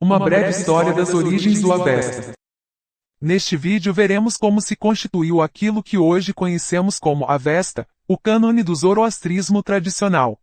Uma breve história das origens do Avesta. Neste vídeo veremos como se constituiu aquilo que hoje conhecemos como Avesta, o cânone do zoroastrismo tradicional.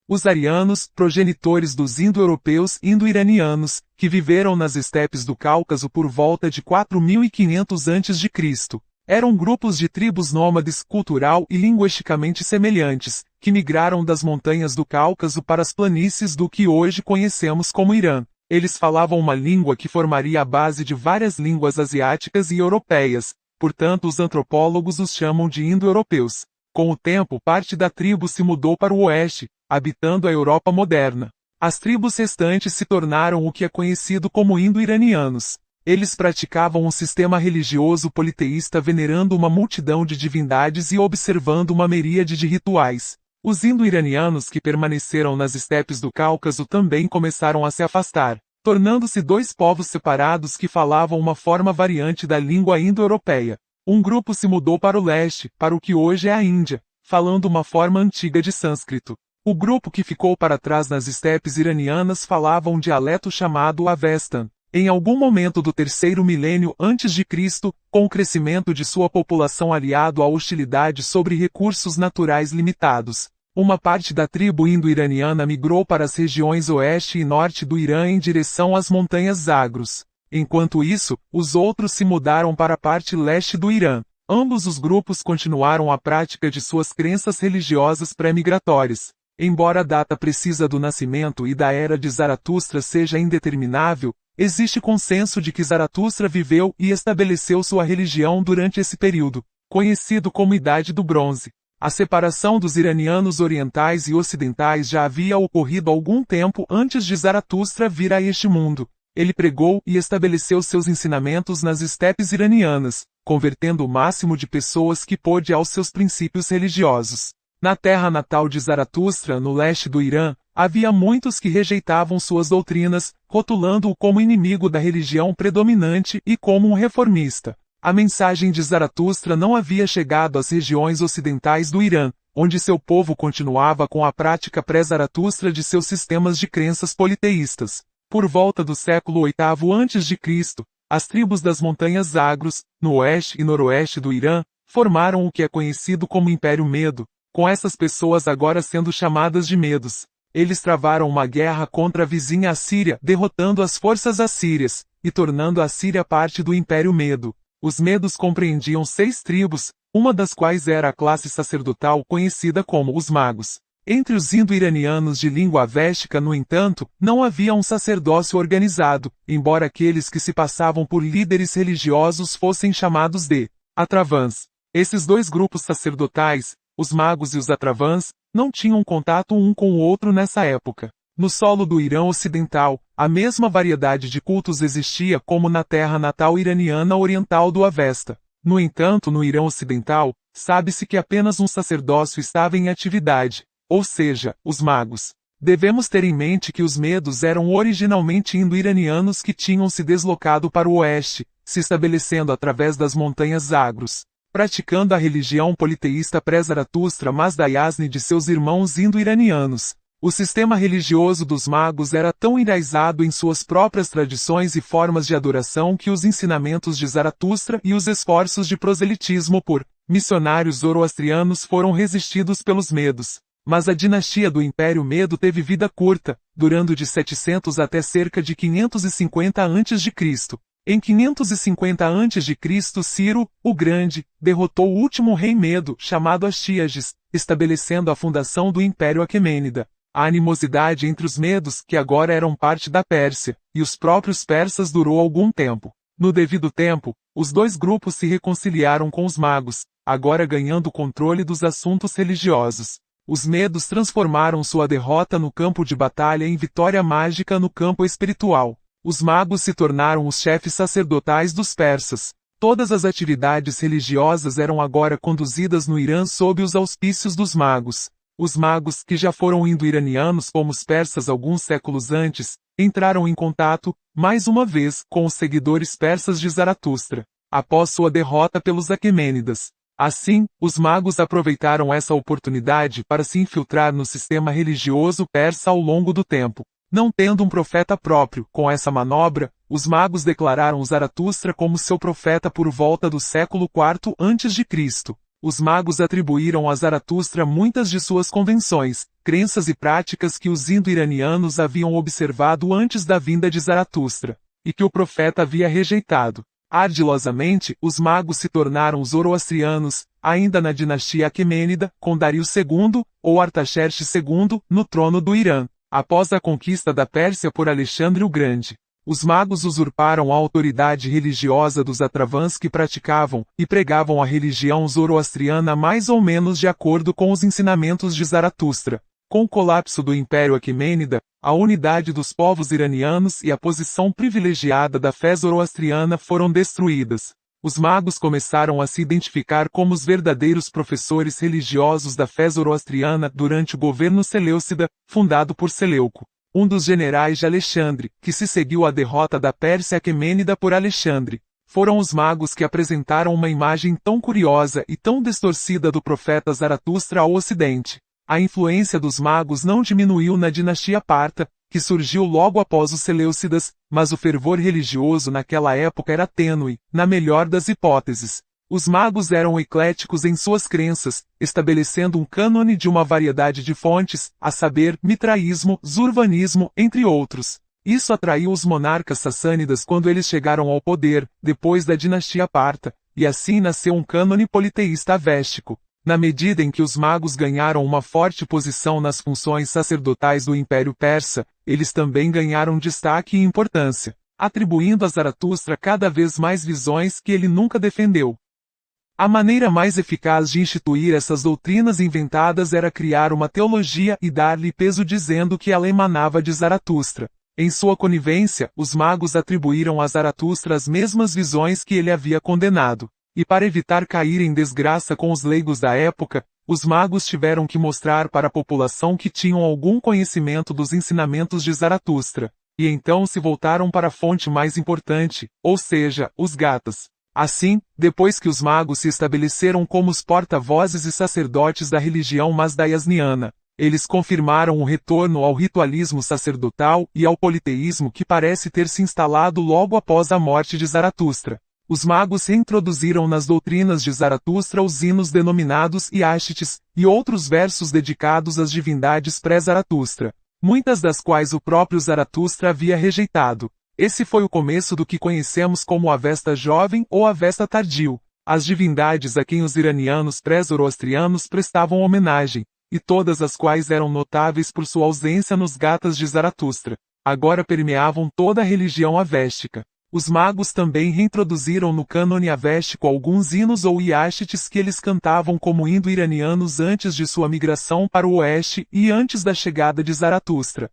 Os arianos, progenitores dos indo-europeus indo-iranianos, que viveram nas estepes do Cáucaso por volta de 4500 a.C., eram grupos de tribos nômades cultural e linguisticamente semelhantes, que migraram das montanhas do Cáucaso para as planícies do que hoje conhecemos como Irã. Eles falavam uma língua que formaria a base de várias línguas asiáticas e europeias, portanto os antropólogos os chamam de indo-europeus. Com o tempo, parte da tribo se mudou para o oeste, habitando a Europa moderna. As tribos restantes se tornaram o que é conhecido como indo-iranianos. Eles praticavam um sistema religioso politeísta venerando uma multidão de divindades e observando uma miríade de rituais. Os indo-iranianos que permaneceram nas estepes do Cáucaso também começaram a se afastar, tornando-se dois povos separados que falavam uma forma variante da língua indo-europeia. Um grupo se mudou para o leste, para o que hoje é a Índia, falando uma forma antiga de sânscrito. O grupo que ficou para trás nas estepes iranianas falava um dialeto chamado Avestan. Em algum momento do terceiro milênio antes de Cristo, com o crescimento de sua população aliado à hostilidade sobre recursos naturais limitados, uma parte da tribo indo-iraniana migrou para as regiões oeste e norte do Irã em direção às montanhas Zagros. Enquanto isso, os outros se mudaram para a parte leste do Irã. Ambos os grupos continuaram a prática de suas crenças religiosas pré-migratórias. Embora a data precisa do nascimento e da era de Zaratustra seja indeterminável, existe consenso de que Zaratustra viveu e estabeleceu sua religião durante esse período, conhecido como Idade do Bronze. A separação dos iranianos orientais e ocidentais já havia ocorrido algum tempo antes de Zaratustra vir a este mundo. Ele pregou e estabeleceu seus ensinamentos nas estepes iranianas, convertendo o máximo de pessoas que pôde aos seus princípios religiosos. Na terra natal de Zaratustra, no leste do Irã, havia muitos que rejeitavam suas doutrinas, rotulando-o como inimigo da religião predominante e como um reformista. A mensagem de Zaratustra não havia chegado às regiões ocidentais do Irã, onde seu povo continuava com a prática pré-Zaratustra de seus sistemas de crenças politeístas. Por volta do século VIII a.C., as tribos das montanhas Zagros, no oeste e noroeste do Irã, formaram o que é conhecido como Império Medo, com essas pessoas agora sendo chamadas de Medos. Eles travaram uma guerra contra a vizinha Assíria, derrotando as forças assírias, e tornando a Síria parte do Império Medo. Os Medos compreendiam 6 tribos, uma das quais era a classe sacerdotal conhecida como os magos. Entre os indo-iranianos de língua avéstica, no entanto, não havia um sacerdócio organizado, embora aqueles que se passavam por líderes religiosos fossem chamados de Atravãs. Esses dois grupos sacerdotais, os magos e os Atravãs, não tinham contato um com o outro nessa época. No solo do Irã Ocidental, a mesma variedade de cultos existia como na terra natal iraniana oriental do Avesta. No entanto, no Irã Ocidental, sabe-se que apenas um sacerdócio estava em atividade, ou seja, os magos. Devemos ter em mente que os Medos eram originalmente indo-iranianos que tinham se deslocado para o oeste, se estabelecendo através das montanhas Zagros, praticando a religião politeísta pré-Zaratustra Mazda Yazni de seus irmãos indo-iranianos. O sistema religioso dos magos era tão enraizado em suas próprias tradições e formas de adoração que os ensinamentos de Zaratustra e os esforços de proselitismo por missionários zoroastrianos foram resistidos pelos Medos. Mas a dinastia do Império Medo teve vida curta, durando de 700 até cerca de 550 a.C. Em 550 a.C., Ciro, o Grande, derrotou o último rei Medo, chamado Astíages, estabelecendo a fundação do Império Aquemênida. A animosidade entre os Medos, que agora eram parte da Pérsia, e os próprios persas durou algum tempo. No devido tempo, os dois grupos se reconciliaram com os magos, agora ganhando o controle dos assuntos religiosos. Os Medos transformaram sua derrota no campo de batalha em vitória mágica no campo espiritual. Os magos se tornaram os chefes sacerdotais dos persas. Todas as atividades religiosas eram agora conduzidas no Irã sob os auspícios dos magos. Os magos, que já foram indo-iranianos como os persas alguns séculos antes, entraram em contato, mais uma vez, com os seguidores persas de Zaratustra, após sua derrota pelos Aquemênidas. Assim, os magos aproveitaram essa oportunidade para se infiltrar no sistema religioso persa ao longo do tempo. Não tendo um profeta próprio, com essa manobra, os magos declararam Zaratustra como seu profeta por volta do século IV a.C. Os magos atribuíram a Zaratustra muitas de suas convenções, crenças e práticas que os indo-iranianos haviam observado antes da vinda de Zaratustra, e que o profeta havia rejeitado. Ardilosamente, os magos se tornaram zoroastrianos, ainda na dinastia Aquemênida, com Dario II, ou Artaxerxes II, no trono do Irã, após a conquista da Pérsia por Alexandre o Grande. Os magos usurparam a autoridade religiosa dos Atravãs que praticavam e pregavam a religião zoroastriana mais ou menos de acordo com os ensinamentos de Zaratustra. Com o colapso do Império Aquemênida, a unidade dos povos iranianos e a posição privilegiada da fé zoroastriana foram destruídas. Os magos começaram a se identificar como os verdadeiros professores religiosos da fé zoroastriana durante o governo Seleucida, fundado por Seleuco, um dos generais de Alexandre, que se seguiu à derrota da Pérsia Aquemênida por Alexandre. Foram os magos que apresentaram uma imagem tão curiosa e tão distorcida do profeta Zaratustra ao Ocidente. A influência dos magos não diminuiu na dinastia Parta, que surgiu logo após os Seleucidas, mas o fervor religioso naquela época era tênue, na melhor das hipóteses. Os magos eram ecléticos em suas crenças, estabelecendo um cânone de uma variedade de fontes, a saber, mitraísmo, zurvanismo, entre outros. Isso atraiu os monarcas sassânidas quando eles chegaram ao poder, depois da dinastia Parta, e assim nasceu um cânone politeísta avéstico. Na medida em que os magos ganharam uma forte posição nas funções sacerdotais do Império Persa, eles também ganharam destaque e importância, atribuindo a Zaratustra cada vez mais visões que ele nunca defendeu. A maneira mais eficaz de instituir essas doutrinas inventadas era criar uma teologia e dar-lhe peso dizendo que ela emanava de Zaratustra. Em sua conivência, os magos atribuíram a Zaratustra as mesmas visões que ele havia condenado. E para evitar cair em desgraça com os leigos da época, os magos tiveram que mostrar para a população que tinham algum conhecimento dos ensinamentos de Zaratustra, e então se voltaram para a fonte mais importante, ou seja, os gatas. Assim, depois que os magos se estabeleceram como os porta-vozes e sacerdotes da religião masdaiasniana, eles confirmaram o retorno ao ritualismo sacerdotal e ao politeísmo que parece ter se instalado logo após a morte de Zaratustra. Os magos reintroduziram nas doutrinas de Zaratustra os hinos denominados Iashites, e outros versos dedicados às divindades pré-Zaratustra, muitas das quais o próprio Zaratustra havia rejeitado. Esse foi o começo do que conhecemos como Avesta Jovem ou Avesta Tardio, as divindades a quem os iranianos pré-zoroastrianos prestavam homenagem, e todas as quais eram notáveis por sua ausência nos gatas de Zaratustra, agora permeavam toda a religião avéstica. Os magos também reintroduziram no cânone avéstico alguns hinos ou iashites que eles cantavam como indo-iranianos antes de sua migração para o oeste e antes da chegada de Zaratustra.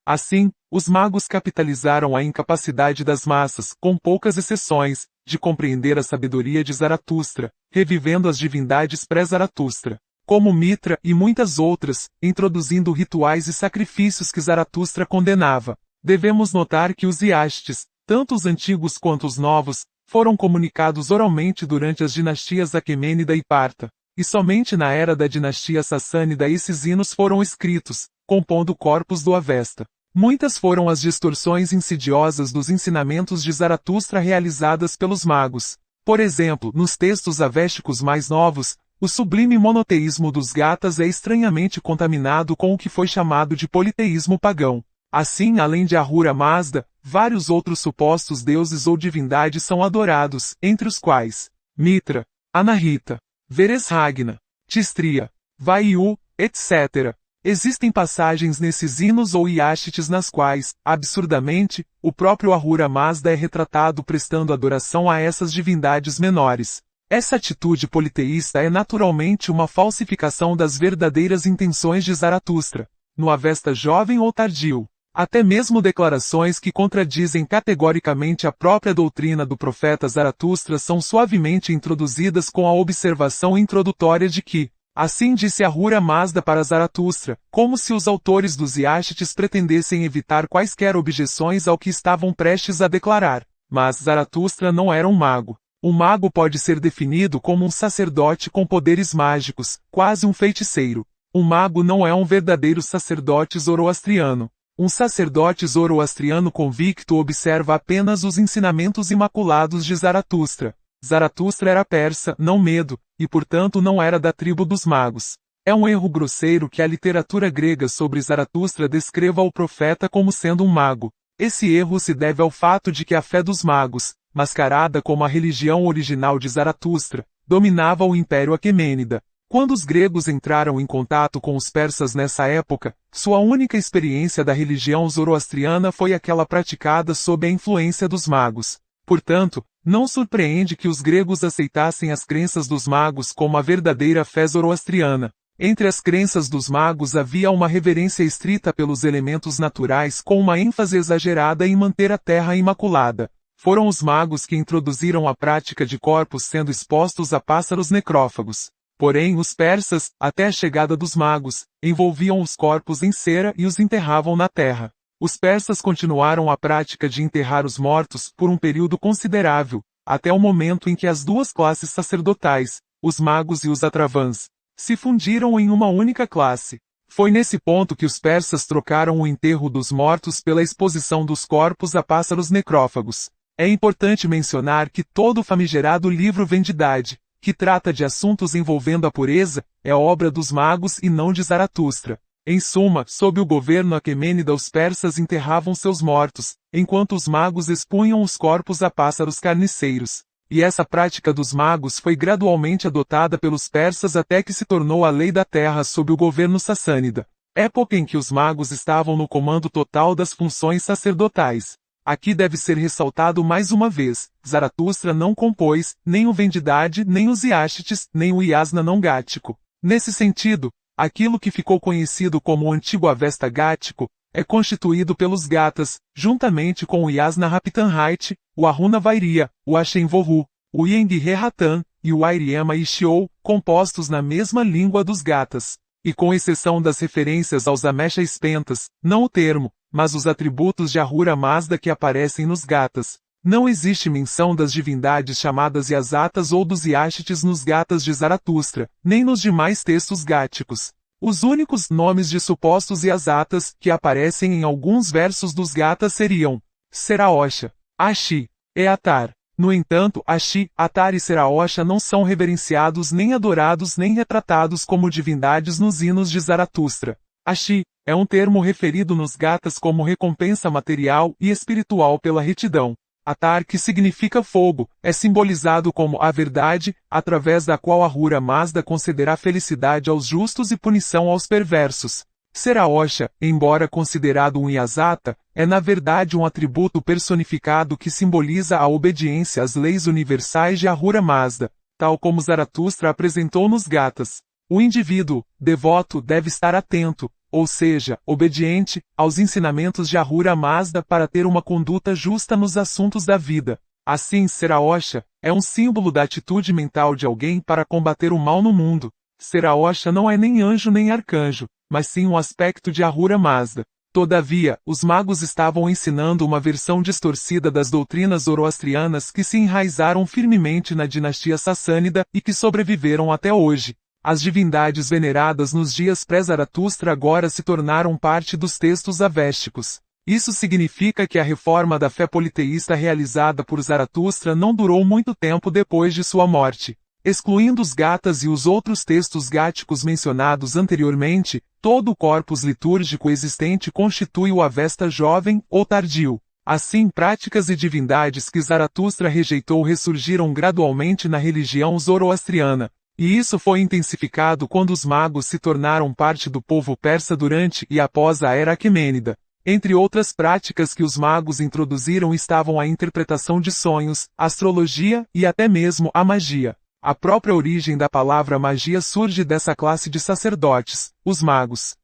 Assim, os magos capitalizaram a incapacidade das massas, com poucas exceções, de compreender a sabedoria de Zaratustra, revivendo as divindades pré-Zaratustra, como Mitra e muitas outras, introduzindo rituais e sacrifícios que Zaratustra condenava. Devemos notar que os iashites, tanto os antigos quanto os novos, foram comunicados oralmente durante as dinastias Aquemênida e Parta, e somente na era da dinastia Sassânida esses hinos foram escritos, compondo o corpus do Avesta. Muitas foram as distorções insidiosas dos ensinamentos de Zaratustra realizadas pelos magos. Por exemplo, nos textos avésticos mais novos, o sublime monoteísmo dos gatas é estranhamente contaminado com o que foi chamado de politeísmo pagão. Assim, além de Ahura Mazda, vários outros supostos deuses ou divindades são adorados, entre os quais Mitra, Anahita, Veresragna, Tistria, Vaiu, etc. Existem passagens nesses hinos ou iashites nas quais, absurdamente, o próprio Ahura Mazda é retratado prestando adoração a essas divindades menores. Essa atitude politeísta é naturalmente uma falsificação das verdadeiras intenções de Zaratustra, no Avesta Jovem ou Tardio. Até mesmo declarações que contradizem categoricamente a própria doutrina do profeta Zaratustra são suavemente introduzidas com a observação introdutória de que, assim disse Ahura Mazda para Zaratustra, como se os autores dos iashites pretendessem evitar quaisquer objeções ao que estavam prestes a declarar. Mas Zaratustra não era um mago. Um mago pode ser definido como um sacerdote com poderes mágicos, quase um feiticeiro. Um mago não é um verdadeiro sacerdote zoroastriano. Um sacerdote zoroastriano convicto observa apenas os ensinamentos imaculados de Zaratustra. Zaratustra era persa, não medo, e portanto não era da tribo dos magos. É um erro grosseiro que a literatura grega sobre Zaratustra descreva o profeta como sendo um mago. Esse erro se deve ao fato de que a fé dos magos, mascarada como a religião original de Zaratustra, dominava o Império Aquemênida. Quando os gregos entraram em contato com os persas nessa época, sua única experiência da religião zoroastriana foi aquela praticada sob a influência dos magos. Portanto, não surpreende que os gregos aceitassem as crenças dos magos como a verdadeira fé zoroastriana. Entre as crenças dos magos havia uma reverência estrita pelos elementos naturais com uma ênfase exagerada em manter a terra imaculada. Foram os magos que introduziram a prática de corpos sendo expostos a pássaros necrófagos. Porém, os persas, até a chegada dos magos, envolviam os corpos em cera e os enterravam na terra. Os persas continuaram a prática de enterrar os mortos por um período considerável, até o momento em que as duas classes sacerdotais, os magos e os atravãs, se fundiram em uma única classe. Foi nesse ponto que os persas trocaram o enterro dos mortos pela exposição dos corpos a pássaros necrófagos. É importante mencionar que todo o famigerado livro Vendidade, que trata de assuntos envolvendo a pureza, é obra dos magos e não de Zaratustra. Em suma, sob o governo aquemênida os persas enterravam seus mortos, enquanto os magos expunham os corpos a pássaros carniceiros. E essa prática dos magos foi gradualmente adotada pelos persas até que se tornou a lei da terra sob o governo sassânida, época em que os magos estavam no comando total das funções sacerdotais. Aqui deve ser ressaltado mais uma vez, Zaratustra não compôs, nem o Vendidade, nem os Iashites, nem o Yasna não gático. Nesse sentido, aquilo que ficou conhecido como o antigo Avesta gático, é constituído pelos gatas, juntamente com o Yasna Raptanhait, o Aruna Vairia, o Ashenvohu, o Yenghe Ratan, e o Airiema Ishiou, compostos na mesma língua dos gatas. E com exceção das referências aos Amesha Spentas, não o termo, mas os atributos de Ahura Mazda que aparecem nos gatas. Não existe menção das divindades chamadas Yasatas ou dos Iashites nos gatas de Zaratustra, nem nos demais textos gáticos. Os únicos nomes de supostos Yasatas que aparecem em alguns versos dos gatas seriam Seraosha, Ashi, e Atar. No entanto, Ashi, Atar e Seraosha não são reverenciados nem adorados nem retratados como divindades nos hinos de Zaratustra. Ashi é um termo referido nos gatas como recompensa material e espiritual pela retidão. Atar, que significa fogo, é simbolizado como a verdade, através da qual Ahura Mazda concederá felicidade aos justos e punição aos perversos. Seraosha, embora considerado um Yasata, é na verdade um atributo personificado que simboliza a obediência às leis universais de Ahura Mazda, tal como Zaratustra apresentou nos gatas. O indivíduo, devoto, deve estar atento, ou seja, obediente, aos ensinamentos de Ahura Mazda para ter uma conduta justa nos assuntos da vida. Assim, Seraosha é um símbolo da atitude mental de alguém para combater o mal no mundo. Seraosha não é nem anjo nem arcanjo, mas sim um aspecto de Ahura Mazda. Todavia, os magos estavam ensinando uma versão distorcida das doutrinas zoroastrianas que se enraizaram firmemente na dinastia sassânida e que sobreviveram até hoje. As divindades veneradas nos dias pré-Zaratustra agora se tornaram parte dos textos avésticos. Isso significa que a reforma da fé politeísta realizada por Zaratustra não durou muito tempo depois de sua morte. Excluindo os gatas e os outros textos gáticos mencionados anteriormente, todo o corpus litúrgico existente constitui o Avesta jovem ou tardio. Assim, práticas e divindades que Zaratustra rejeitou ressurgiram gradualmente na religião zoroastriana. E isso foi intensificado quando os magos se tornaram parte do povo persa durante e após a Era Aquemênida. Entre outras práticas que os magos introduziram estavam a interpretação de sonhos, a astrologia e até mesmo a magia. A própria origem da palavra magia surge dessa classe de sacerdotes, os magos.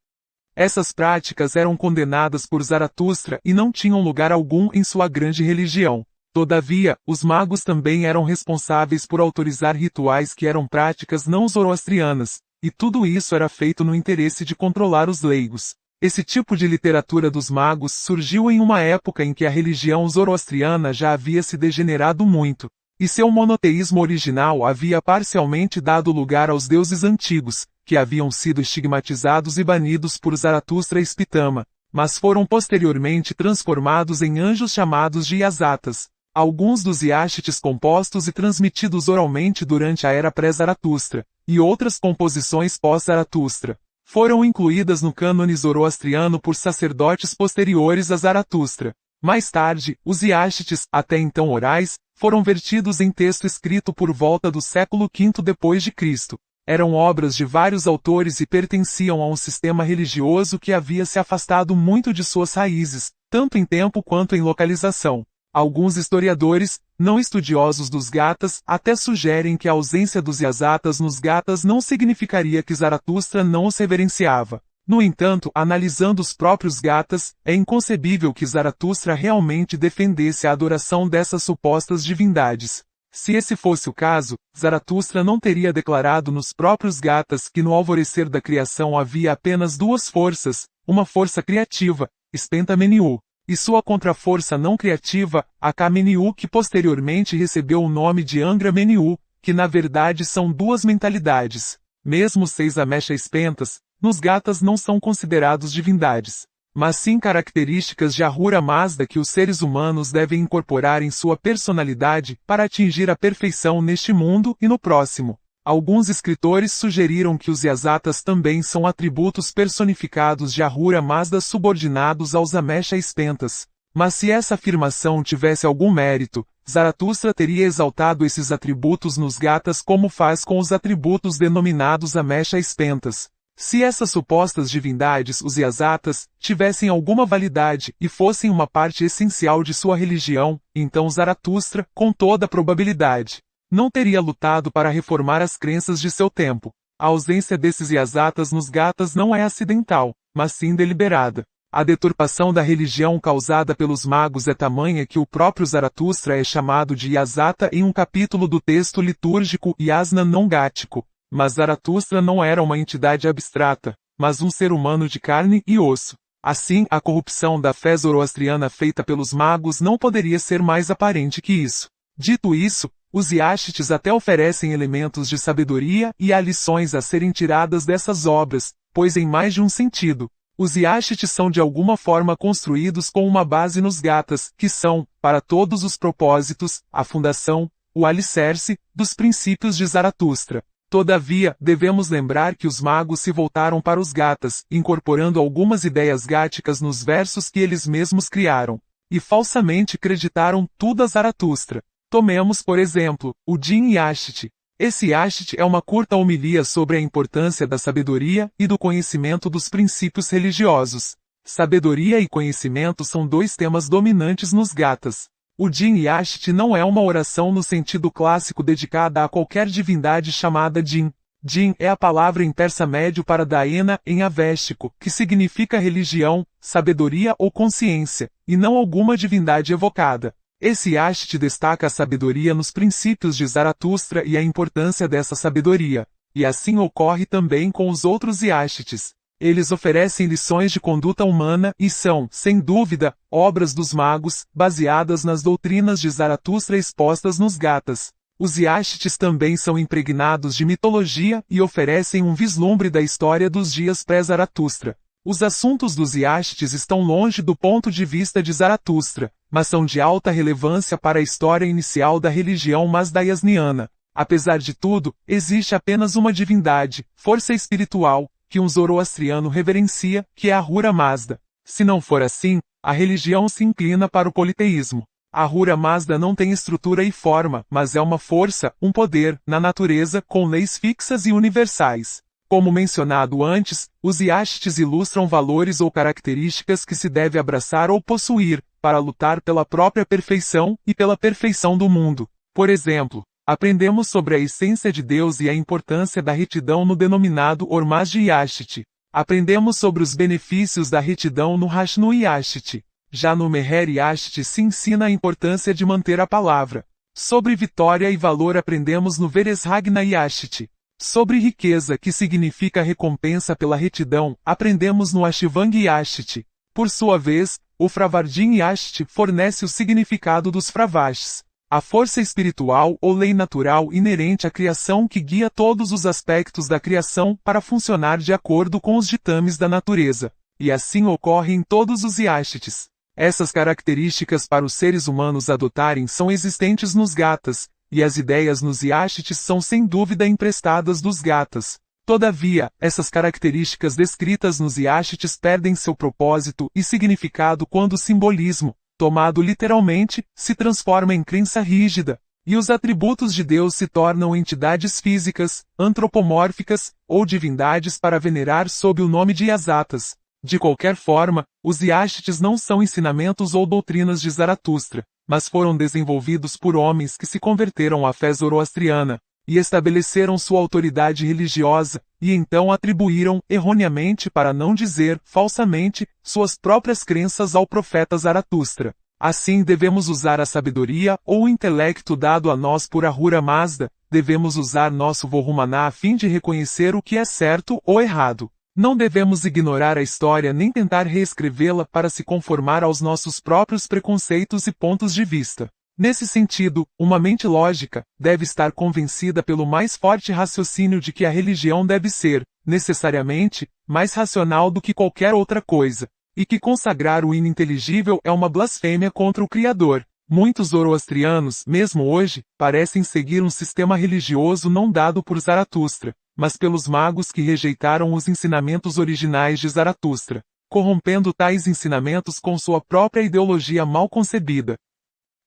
Essas práticas eram condenadas por Zaratustra e não tinham lugar algum em sua grande religião. Todavia, os magos também eram responsáveis por autorizar rituais que eram práticas não zoroastrianas, e tudo isso era feito no interesse de controlar os leigos. Esse tipo de literatura dos magos surgiu em uma época em que a religião zoroastriana já havia se degenerado muito, e seu monoteísmo original havia parcialmente dado lugar aos deuses antigos, que haviam sido estigmatizados e banidos por Zaratustra e Spitama. mas foram posteriormente transformados em anjos chamados de Yazatas. Alguns dos Yashites compostos e transmitidos oralmente durante a era pré-Zaratustra, e outras composições pós-Zaratustra, foram incluídas no cânone zoroastriano por sacerdotes posteriores a Zaratustra. Mais tarde, os Yashites, até então orais, foram vertidos em texto escrito por volta do século V d.C. Eram obras de vários autores e pertenciam a um sistema religioso que havia se afastado muito de suas raízes, tanto em tempo quanto em localização. Alguns historiadores, não estudiosos dos Gathas, até sugerem que a ausência dos Yazatas nos Gathas não significaria que Zaratustra não os reverenciava. No entanto, analisando os próprios Gathas, é inconcebível que Zaratustra realmente defendesse a adoração dessas supostas divindades. Se esse fosse o caso, Zaratustra não teria declarado nos próprios Gathas que no alvorecer da criação havia apenas duas forças, uma força criativa, Spenta-Meniu, e sua contraforça não criativa, Aka-Meniu, que posteriormente recebeu o nome de Angra-Meniu, que na verdade são duas mentalidades. Mesmo os 6 Amesha-Spentas, nos Gathas não são considerados divindades, mas sim características de Ahura Mazda que os seres humanos devem incorporar em sua personalidade para atingir a perfeição neste mundo e no próximo. Alguns escritores sugeriram que os Yazatas também são atributos personificados de Ahura Mazda subordinados aos Amesha-Spentas. Mas se essa afirmação tivesse algum mérito, Zaratustra teria exaltado esses atributos nos Gathas como faz com os atributos denominados Amesha-Spentas. Se essas supostas divindades, os Yazatas, tivessem alguma validade e fossem uma parte essencial de sua religião, então Zaratustra, com toda a probabilidade, não teria lutado para reformar as crenças de seu tempo. A ausência desses Yazatas nos Gathas não é acidental, mas sim deliberada. A deturpação da religião causada pelos magos é tamanha que o próprio Zaratustra é chamado de Yazata em um capítulo do texto litúrgico Yasna não gático. Mas Zaratustra não era uma entidade abstrata, mas um ser humano de carne e osso. Assim, a corrupção da fé zoroastriana feita pelos magos não poderia ser mais aparente que isso. Dito isso, os Yashites até oferecem elementos de sabedoria e há lições a serem tiradas dessas obras, pois em mais de um sentido, os Yashites são de alguma forma construídos com uma base nos Gathas, que são, para todos os propósitos, a fundação, o alicerce, dos princípios de Zaratustra. Todavia, devemos lembrar que os magos se voltaram para os Gathas, incorporando algumas ideias gáticas nos versos que eles mesmos criaram, e falsamente creditaram tudo a Zaratustra. Tomemos, por exemplo, o Jin Yashit. Esse Yashit é uma curta homilia sobre a importância da sabedoria e do conhecimento dos princípios religiosos. Sabedoria e conhecimento são dois temas dominantes nos Gathas. O Jin Yashit não é uma oração no sentido clássico dedicada a qualquer divindade chamada Jin. Jin é a palavra em persa médio para Daena em avéstico, que significa religião, sabedoria ou consciência, e não alguma divindade evocada. Esse Yashit destaca a sabedoria nos princípios de Zaratustra e a importância dessa sabedoria. E assim ocorre também com os outros Yashites. Eles oferecem lições de conduta humana e são, sem dúvida, obras dos magos, baseadas nas doutrinas de Zaratustra expostas nos Gathas. Os Yashites também são impregnados de mitologia e oferecem um vislumbre da história dos dias pré-Zaratustra. Os assuntos dos Yashites estão longe do ponto de vista de Zaratustra, mas são de alta relevância para a história inicial da religião Mazdayasniana. Apesar de tudo, existe apenas uma divindade, força espiritual, que um zoroastriano reverencia, que é Ahura Mazda. Se não for assim, a religião se inclina para o politeísmo. Ahura Mazda não tem estrutura e forma, mas é uma força, um poder, na natureza, com leis fixas e universais. Como mencionado antes, os Yashites ilustram valores ou características que se deve abraçar ou possuir, para lutar pela própria perfeição e pela perfeição do mundo. Por exemplo, aprendemos sobre a essência de Deus e a importância da retidão no denominado Ormazdi Yashit. Aprendemos sobre os benefícios da retidão no Rashnu Yashit. Já no Meher Yashit se ensina a importância de manter a palavra. Sobre vitória e valor aprendemos no Veresragna Yashit. Sobre riqueza, que significa recompensa pela retidão, aprendemos no Ashivang Yashit. Por sua vez, o Fravardin Yashit fornece o significado dos Fravashs. A força espiritual ou lei natural inerente à criação que guia todos os aspectos da criação para funcionar de acordo com os ditames da natureza. e assim ocorre em todos os Yashtits. Essas características para os seres humanos adotarem são existentes nos Gathas, e as ideias nos Yashtits são sem dúvida emprestadas dos Gathas. Todavia, essas características descritas nos Yashtits perdem seu propósito e significado quando o simbolismo, tomado literalmente, se transforma em crença rígida, e os atributos de Deus se tornam entidades físicas, antropomórficas, ou divindades para venerar sob o nome de Yazatas. De qualquer forma, os Yashtits não são ensinamentos ou doutrinas de Zaratustra, mas foram desenvolvidos por homens que se converteram à fé zoroastriana, e estabeleceram sua autoridade religiosa, e então atribuíram, erroneamente para não dizer, falsamente, suas próprias crenças ao profeta Zaratustra. Assim devemos usar a sabedoria ou o intelecto dado a nós por Ahura Mazda, devemos usar nosso Vahumana a fim de reconhecer o que é certo ou errado. Não devemos ignorar a história nem tentar reescrevê-la para se conformar aos nossos próprios preconceitos e pontos de vista. Nesse sentido, uma mente lógica deve estar convencida pelo mais forte raciocínio de que a religião deve ser, necessariamente, mais racional do que qualquer outra coisa, e que consagrar o ininteligível é uma blasfêmia contra o Criador. Muitos zoroastrianos, mesmo hoje, parecem seguir um sistema religioso não dado por Zaratustra, mas pelos magos que rejeitaram os ensinamentos originais de Zaratustra, corrompendo tais ensinamentos com sua própria ideologia mal concebida.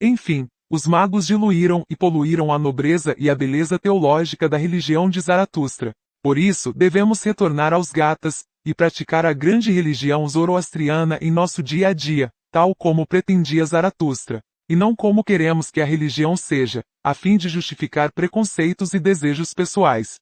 Enfim, os magos diluíram e poluíram a nobreza e a beleza teológica da religião de Zaratustra. Por isso, devemos retornar aos Gathas, e praticar a grande religião zoroastriana em nosso dia a dia, tal como pretendia Zaratustra, e não como queremos que a religião seja, a fim de justificar preconceitos e desejos pessoais.